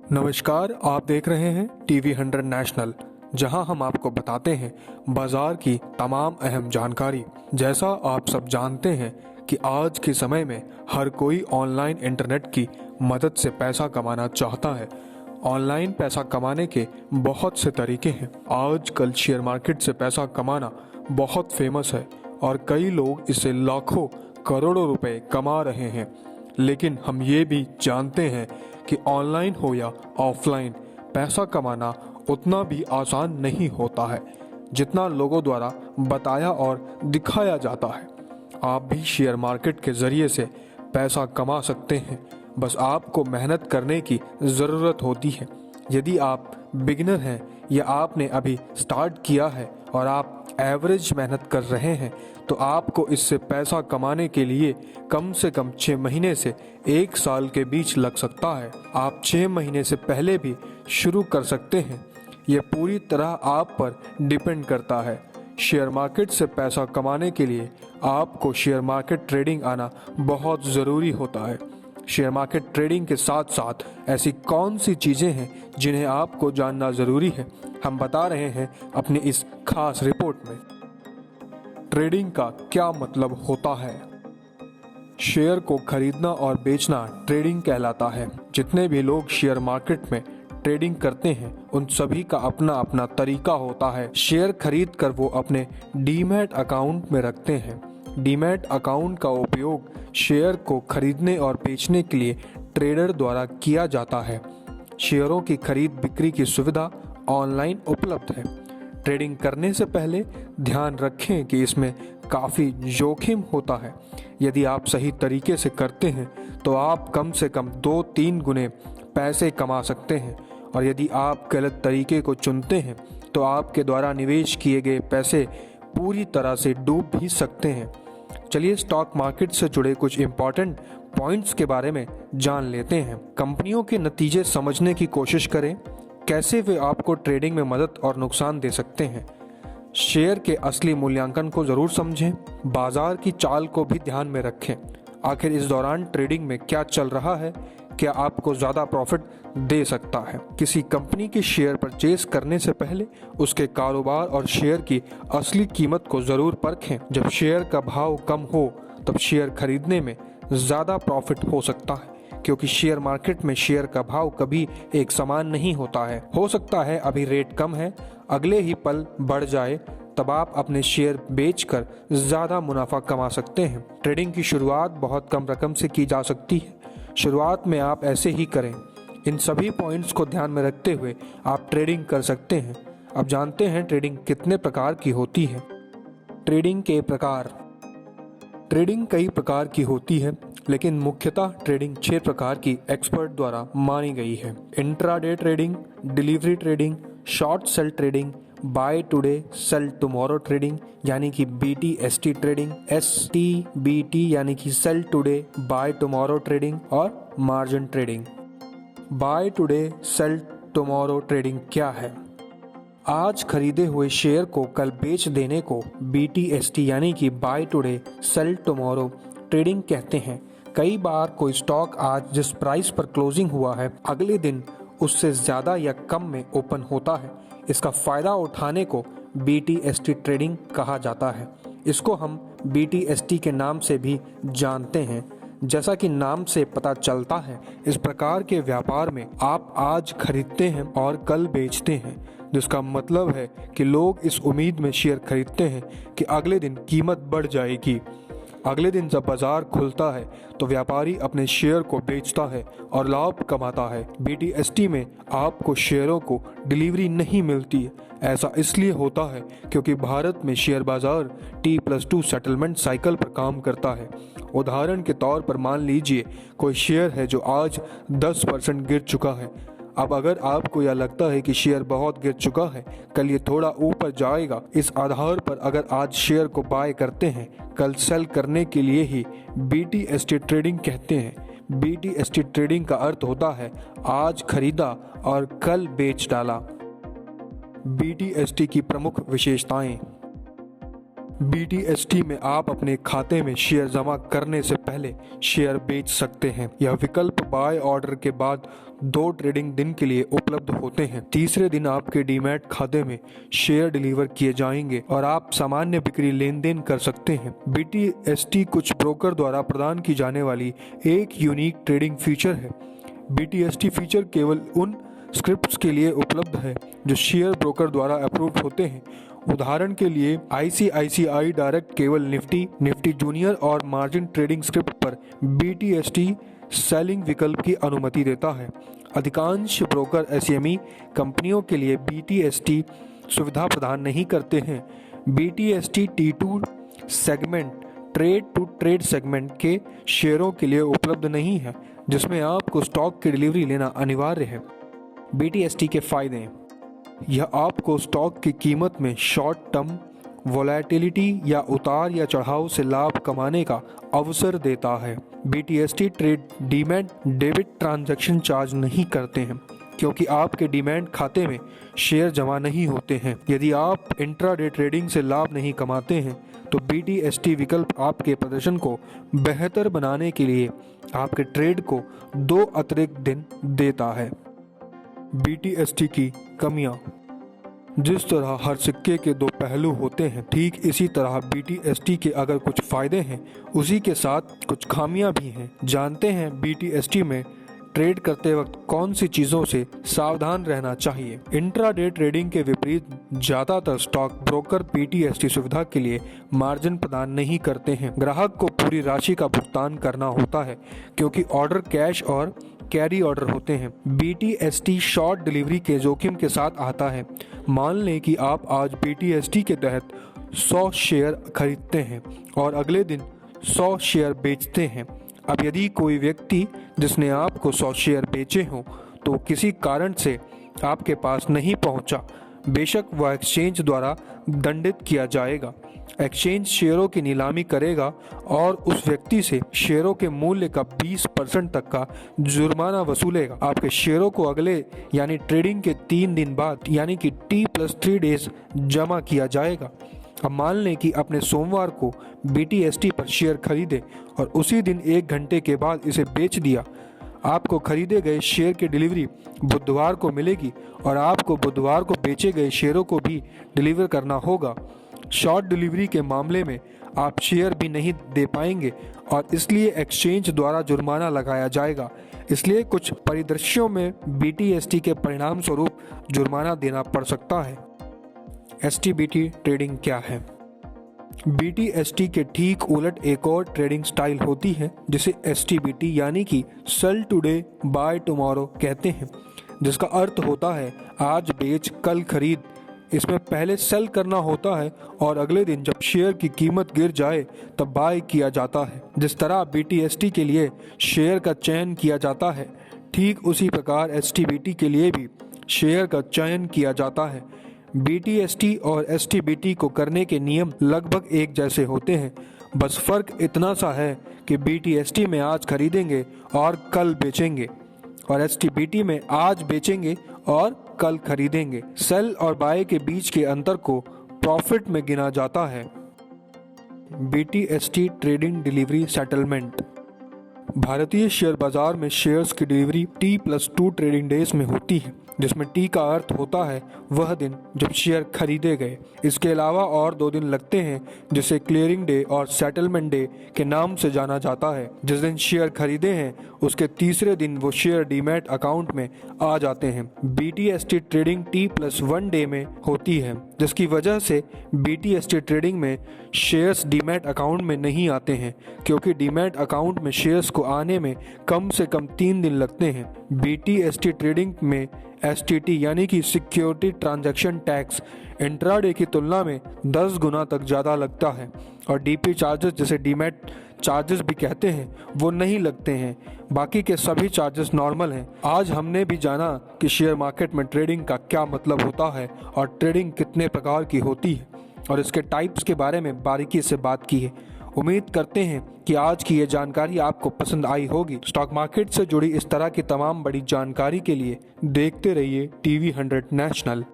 नमस्कार, आप देख रहे हैं टीवी 100 नेशनल, जहां हम आपको बताते हैं बाजार की तमाम अहम जानकारी। जैसा आप सब जानते हैं कि आज के समय में हर कोई ऑनलाइन इंटरनेट की मदद से पैसा कमाना चाहता है। ऑनलाइन पैसा कमाने के बहुत से तरीके हैं। आजकल शेयर मार्केट से पैसा कमाना बहुत फेमस है और कई लोग इससे लाखों करोड़ों रुपए कमा रहे हैं। लेकिन हम ये भी जानते हैं कि ऑनलाइन हो या ऑफलाइन पैसा कमाना उतना भी आसान नहीं होता है जितना लोगों द्वारा बताया और दिखाया जाता है। आप भी शेयर मार्केट के जरिए से पैसा कमा सकते हैं, बस आपको मेहनत करने की ज़रूरत होती है। यदि आप बिगिनर हैं या आपने अभी स्टार्ट किया है और आप एवरेज मेहनत कर रहे हैं, तो आपको इससे पैसा कमाने के लिए कम से कम 6 महीने से 1 साल के बीच लग सकता है। आप 6 महीने से पहले भी शुरू कर सकते हैं। यह पूरी तरह आप पर डिपेंड करता है। शेयर मार्केट से पैसा कमाने के लिए आपको शेयर मार्केट ट्रेडिंग आना बहुत ज़रूरी होता है। शेयर मार्केट ट्रेडिंग के साथ साथ ऐसी कौन सी चीज़ें हैं जिन्हें आपको जानना ज़रूरी है, हम बता रहे हैं अपनी इस खास रिपोर्ट में। ट्रेडिंग का क्या मतलब होता है? शेयर को खरीदना और बेचना ट्रेडिंग कहलाता है। जितने भी लोग शेयर मार्केट में ट्रेडिंग करते हैं उन सभी का अपना अपना तरीका होता है। शेयर खरीद कर वो अपने डीमैट अकाउंट में रखते हैं। डीमैट अकाउंट का उपयोग शेयर को खरीदने और बेचने के लिए ट्रेडर द्वारा किया जाता है। शेयरों की खरीद बिक्री की सुविधा ऑनलाइन उपलब्ध है। ट्रेडिंग करने से पहले ध्यान रखें कि इसमें काफ़ी जोखिम होता है। यदि आप सही तरीके से करते हैं तो आप कम से कम 2-3 गुने पैसे कमा सकते हैं, और यदि आप गलत तरीके को चुनते हैं तो आपके द्वारा निवेश किए गए पैसे पूरी तरह से डूब भी सकते हैं। चलिए स्टॉक मार्केट से जुड़े कुछ इम्पॉर्टेंट पॉइंट्स के बारे में जान लेते हैं। कंपनियों के नतीजे समझने की कोशिश करें, कैसे वे आपको ट्रेडिंग में मदद और नुकसान दे सकते हैं। शेयर के असली मूल्यांकन को ज़रूर समझें। बाजार की चाल को भी ध्यान में रखें। आखिर इस दौरान ट्रेडिंग में क्या चल रहा है, क्या आपको ज़्यादा प्रॉफिट दे सकता है। किसी कंपनी के शेयर परचेज करने से पहले उसके कारोबार और शेयर की असली कीमत को ज़रूर परखें। जब शेयर का भाव कम हो तब शेयर खरीदने में ज़्यादा प्रॉफिट हो सकता है, क्योंकि शेयर मार्केट में शेयर का भाव कभी एक समान नहीं होता है। हो सकता है अभी रेट कम है, अगले ही पल बढ़ जाए, तब आप अपने शेयर बेचकर ज़्यादा मुनाफा कमा सकते हैं। ट्रेडिंग की शुरुआत बहुत कम रकम से की जा सकती है। शुरुआत में आप ऐसे ही करें। इन सभी पॉइंट्स को ध्यान में रखते हुए आप ट्रेडिंग कर सकते हैं। अब जानते हैं ट्रेडिंग कितने प्रकार की होती है। ट्रेडिंग के प्रकार। ट्रेडिंग कई प्रकार की होती है, लेकिन मुख्यतः ट्रेडिंग 6 प्रकार की एक्सपर्ट द्वारा मानी गई है। Intraday trading, delivery trading, short sell trading, buy today sell tomorrow trading यानी कि BTST ट्रेडिंग, STBT यानी कि sell today buy tomorrow trading और margin trading. Buy today sell tomorrow trading क्या है? आज खरीदे हुए शेयर को कल बेच देने को BTST यानी कि buy today sell tomorrow trading कहते हैं। कई बार कोई स्टॉक आज जिस प्राइस पर क्लोजिंग हुआ है, अगले दिन उससे ज़्यादा या कम में ओपन होता है। इसका फ़ायदा उठाने को BTST ट्रेडिंग कहा जाता है। इसको हम BTST के नाम से भी जानते हैं। जैसा कि नाम से पता चलता है, इस प्रकार के व्यापार में आप आज खरीदते हैं और कल बेचते हैं, जिसका मतलब है कि लोग इस उम्मीद में शेयर खरीदते हैं कि अगले दिन कीमत बढ़ जाएगी। अगले दिन जब बाजार खुलता है तो व्यापारी अपने शेयर को बेचता है और लाभ कमाता है। BTST में आपको शेयरों को डिलीवरी नहीं मिलती है। ऐसा इसलिए होता है क्योंकि भारत में शेयर बाजार T+2 सेटलमेंट साइकिल पर काम करता है। उदाहरण के तौर पर मान लीजिए कोई शेयर है जो आज 10% गिर चुका है। अब अगर आपको यह लगता है कि शेयर बहुत गिर चुका है, कल ये थोड़ा ऊपर जाएगा, इस आधार पर अगर आज शेयर को बाय करते हैं, कल सेल करने के लिए ही BTST ट्रेडिंग कहते हैं। BTST ट्रेडिंग का अर्थ होता है आज खरीदा और कल बेच डाला। BTST की प्रमुख विशेषताएं। BTST में आप अपने खाते में शेयर जमा करने से पहले शेयर बेच सकते हैं। यह विकल्प बाय ऑर्डर के बाद 2 ट्रेडिंग दिन के लिए उपलब्ध होते हैं। तीसरे दिन आपके डीमैट खाते में शेयर डिलीवर किए जाएंगे और आप सामान्य बिक्री लेन देन कर सकते हैं। BTST कुछ ब्रोकर द्वारा प्रदान की जाने वाली एक यूनिक ट्रेडिंग फीचर है। BTST फीचर केवल उन स्क्रिप्ट्स के लिए उपलब्ध है जो शेयर ब्रोकर द्वारा अप्रूव होते हैं। उदाहरण के लिए ICICI डायरेक्ट केवल निफ्टी जूनियर और मार्जिन ट्रेडिंग स्क्रिप्ट पर BTST सेलिंग विकल्प की अनुमति देता है। अधिकांश ब्रोकर SME कंपनियों के लिए BTST सुविधा प्रदान नहीं करते हैं। BTST T2 segment trade to trade segment के शेयरों के लिए उपलब्ध नहीं है, जिसमें आपको स्टॉक की डिलीवरी लेना अनिवार्य है। BTST के फायदे: यह आपको स्टॉक की कीमत में शॉर्ट टर्म वोलेटिलिटी या उतार या चढ़ाव से लाभ कमाने का अवसर देता है। BTST trade demat debit transaction charge नहीं करते हैं, क्योंकि आपके डीमैट खाते में शेयर जमा नहीं होते हैं। यदि आप इंट्राडे ट्रेडिंग से लाभ नहीं कमाते हैं तो BTST विकल्प आपके प्रदर्शन को बेहतर बनाने के लिए आपके ट्रेड को 2 अतिरिक्त दिन देता है। BTST की कमियां: जिस तरह हर सिक्के के 2 पहलू होते हैं, ठीक इसी तरह BTST के अगर कुछ फायदे हैं, उसी के साथ कुछ खामियां भी हैं। जानते हैं BTST में ट्रेड करते वक्त कौन सी चीज़ों से सावधान रहना चाहिए। इंट्राडे ट्रेडिंग के विपरीत ज़्यादातर स्टॉक ब्रोकर BTST सुविधा के लिए मार्जिन प्रदान नहीं करते हैं। ग्राहक को पूरी राशि का भुगतान करना होता है, क्योंकि ऑर्डर कैश और कैरी ऑर्डर होते हैं। BTST शॉर्ट डिलीवरी के जोखिम के साथ आता है। मान लें कि आप आज BTST के तहत 100 शेयर खरीदते हैं और अगले दिन 100 शेयर बेचते हैं। अब यदि कोई व्यक्ति जिसने आपको 100 शेयर बेचे हों तो किसी कारण से आपके पास नहीं पहुंचा, बेशक वह एक्सचेंज द्वारा दंडित किया जाएगा। एक्सचेंज शेयरों की नीलामी करेगा और उस व्यक्ति से शेयरों के मूल्य का 20% तक का जुर्माना वसूलेगा। आपके शेयरों को अगले यानी ट्रेडिंग के 3 दिन बाद यानी कि T+3 डेज जमा किया जाएगा। अब मान लें कि आपने सोमवार को BTST पर शेयर खरीदे और उसी दिन 1 घंटे के बाद इसे बेच दिया। आपको खरीदे गए शेयर की डिलीवरी बुधवार को मिलेगी और आपको बुधवार को बेचे गए शेयरों को भी डिलीवर करना होगा। शॉर्ट डिलीवरी के मामले में आप शेयर भी नहीं दे पाएंगे और इसलिए एक्सचेंज द्वारा जुर्माना लगाया जाएगा। इसलिए कुछ परिदृश्यों में BTST के परिणाम स्वरूप जुर्माना देना पड़ सकता है। STBT ट्रेडिंग क्या है? BTST के ठीक उलट एक और ट्रेडिंग स्टाइल होती है जिसे STBT यानी कि सेल टुडे बाय टुमारो कहते हैं, जिसका अर्थ होता है आज बेच कल खरीद। इसमें पहले सेल करना होता है और अगले दिन जब शेयर की कीमत गिर जाए तब बाय किया जाता है। जिस तरह BTST के लिए शेयर का चयन किया जाता है, ठीक उसी प्रकार STBT के लिए भी शेयर का चयन किया जाता है। BTST और STBT को करने के नियम लगभग एक जैसे होते हैं, बस फर्क इतना सा है कि BTST में आज खरीदेंगे और कल बेचेंगे और STBT में आज बेचेंगे और कल खरीदेंगे। सेल और बाय के बीच के अंतर को प्रॉफिट में गिना जाता है। BTST ट्रेडिंग डिलीवरी सेटलमेंट: भारतीय शेयर बाजार में शेयर्स की डिलीवरी T+2 ट्रेडिंग डेज में होती है, जिसमें T का अर्थ होता है वह दिन जब शेयर खरीदे गए। इसके अलावा और 2 दिन लगते हैं जिसे क्लियरिंग डे और सेटलमेंट डे के नाम से जाना जाता है। जिस दिन शेयर खरीदे हैं उसके तीसरे दिन वो शेयर डीमैट अकाउंट में आ जाते हैं। BTST ट्रेडिंग T+1 डे में होती है, जिसकी वजह से BTST ट्रेडिंग में शेयर्स डीमैट अकाउंट में नहीं आते हैं, क्योंकि डीमैट अकाउंट में शेयर्स को आने में कम से कम 3 दिन लगते हैं। BTST ट्रेडिंग में STT यानी कि सिक्योरिटी ट्रांजैक्शन टैक्स इंट्राडे की तुलना में 10 गुना तक ज़्यादा लगता है और DP चार्जेस, जिसे डीमैट चार्जेस भी कहते हैं, वो नहीं लगते हैं। बाकी के सभी चार्जेस नॉर्मल हैं। आज हमने भी जाना कि शेयर मार्केट में ट्रेडिंग का क्या मतलब होता है और ट्रेडिंग कितने प्रकार की होती है और इसके टाइप्स के बारे में बारीकी से बात की है। उम्मीद करते हैं कि आज की ये जानकारी आपको पसंद आई होगी। स्टॉक मार्केट से जुड़ी इस तरह की तमाम बड़ी जानकारी के लिए देखते रहिए TV 100 नेशनल।